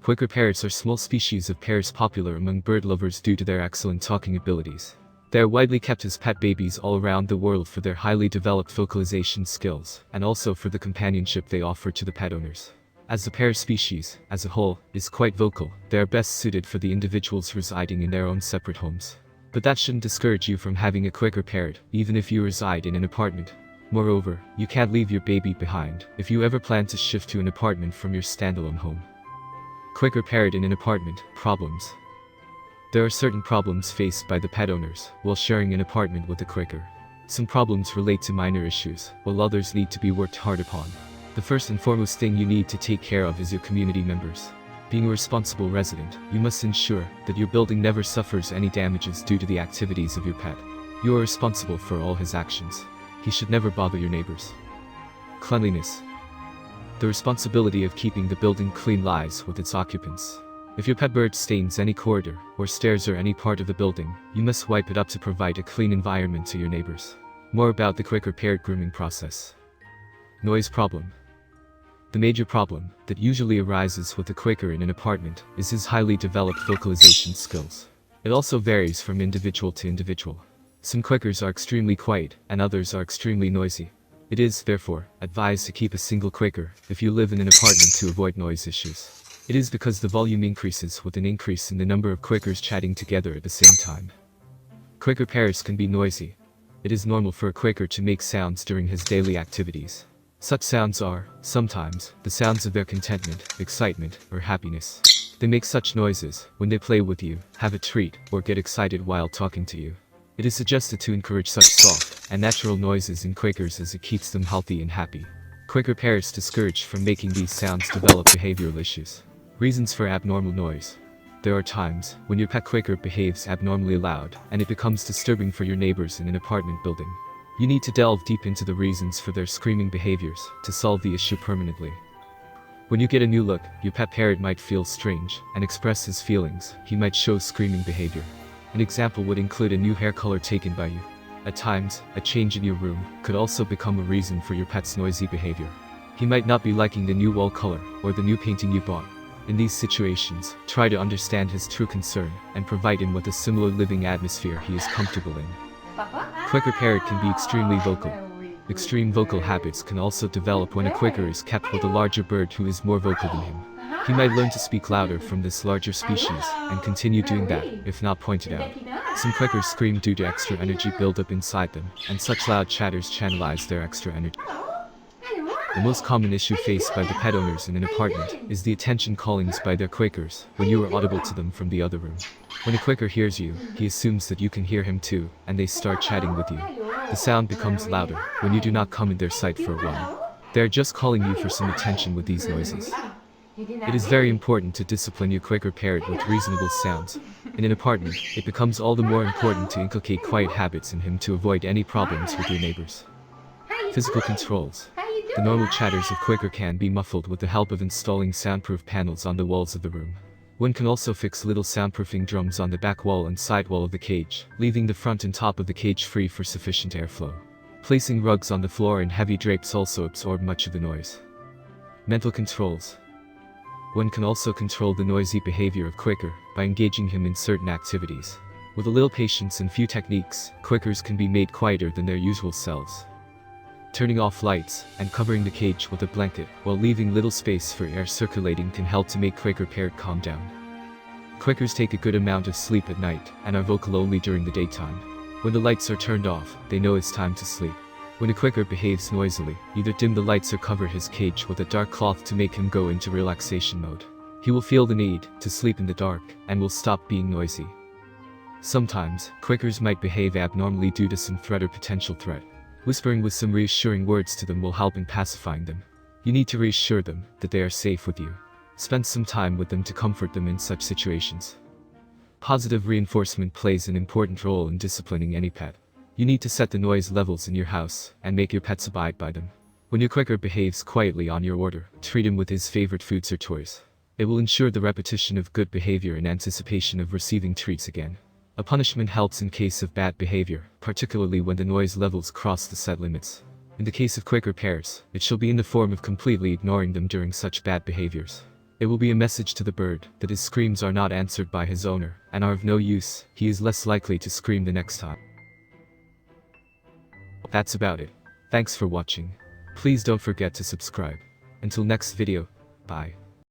Quaker parrots are small species of parrots popular among bird lovers due to their excellent talking abilities. They are widely kept as pet babies all around the world for their highly developed vocalization skills, and also for the companionship they offer to the pet owners. As the parrot species, as a whole, is quite vocal, they are best suited for the individuals residing in their own separate homes. But that shouldn't discourage you from having a Quaker parrot, even if you reside in an apartment. Moreover, you can't leave your baby behind if you ever plan to shift to an apartment from your standalone home. Quaker parrot in an apartment. Problems. There are certain problems faced by the pet owners while sharing an apartment with a Quaker. Some problems relate to minor issues, while others need to be worked hard upon. The first and foremost thing you need to take care of is your community members. Being a responsible resident, you must ensure that your building never suffers any damages due to the activities of your pet. You are responsible for all his actions. He should never bother your neighbors. Cleanliness. The responsibility of keeping the building clean lies with its occupants. If your pet bird stains any corridor, or stairs or any part of the building, you must wipe it up to provide a clean environment to your neighbors. More about the Quaker parrot grooming process. Noise problem. The major problem that usually arises with a Quaker in an apartment is his highly developed vocalization skills. It also varies from individual to individual. Some Quakers are extremely quiet, and others are extremely noisy. It is, therefore, advised to keep a single Quaker if you live in an apartment to avoid noise issues. It is because the volume increases with an increase in the number of Quakers chatting together at the same time. Quaker parrots can be noisy. It is normal for a Quaker to make sounds during his daily activities. Such sounds are, sometimes, the sounds of their contentment, excitement, or happiness. They make such noises when they play with you, have a treat, or get excited while talking to you. It is suggested to encourage such soft and natural noises in Quakers as it keeps them healthy and happy. Quaker parrots discouraged from making these sounds develop behavioral issues. Reasons for abnormal noise. There are times when your pet Quaker behaves abnormally loud, and it becomes disturbing for your neighbors in an apartment building. You need to delve deep into the reasons for their screaming behaviors to solve the issue permanently. When you get a new look, your pet parrot might feel strange and express his feelings. He might show screaming behavior. An example would include a new hair color taken by you. At times, a change in your room could also become a reason for your pet's noisy behavior. He might not be liking the new wall color or the new painting you bought. In these situations, try to understand his true concern and provide him with a similar living atmosphere he is comfortable in. Quaker parrot can be extremely vocal. Extreme vocal habits can also develop when a Quaker is kept with a larger bird who is more vocal than him. He might learn to speak louder from this larger species and continue doing that, if not pointed out. Some Quakers scream due to extra energy buildup inside them, and such loud chatters channelize their extra energy. The most common issue faced by the pet owners in an apartment is the attention callings by their Quakers when you are audible to them from the other room. When a Quaker hears you, he assumes that you can hear him too, and they start chatting with you. The sound becomes louder when you do not come in their sight for a while. They are just calling you for some attention with these noises. It is very important to discipline your Quaker parrot with reasonable sounds. In an apartment, it becomes all the more important to inculcate quiet habits in him to avoid any problems with your neighbors. Physical controls. The normal chatters of Quaker can be muffled with the help of installing soundproof panels on the walls of the room. One can also fix little soundproofing drums on the back wall and side wall of the cage, leaving the front and top of the cage free for sufficient airflow. Placing rugs on the floor and heavy drapes also absorb much of the noise. Mental controls. One can also control the noisy behavior of Quaker by engaging him in certain activities. With a little patience and few techniques, Quakers can be made quieter than their usual selves. Turning off lights and covering the cage with a blanket while leaving little space for air circulating can help to make Quaker parrot calm down. Quakers take a good amount of sleep at night and are vocal only during the daytime. When the lights are turned off, they know it's time to sleep. When a Quaker behaves noisily, either dim the lights or cover his cage with a dark cloth to make him go into relaxation mode. He will feel the need to sleep in the dark and will stop being noisy. Sometimes, Quakers might behave abnormally due to some threat or potential threat. Whispering with some reassuring words to them will help in pacifying them. You need to reassure them that they are safe with you. Spend some time with them to comfort them in such situations. Positive reinforcement plays an important role in disciplining any pet. You need to set the noise levels in your house and make your pets abide by them. When your Quaker behaves quietly on your order, treat him with his favorite foods or toys. It will ensure the repetition of good behavior in anticipation of receiving treats again. A punishment helps in case of bad behavior, particularly when the noise levels cross the set limits. In the case of Quaker parrots, it shall be in the form of completely ignoring them during such bad behaviors. It will be a message to the bird that his screams are not answered by his owner and are of no use. He is less likely to scream the next time. That's about it. Thanks for watching. Please don't forget to subscribe. Until next video, bye.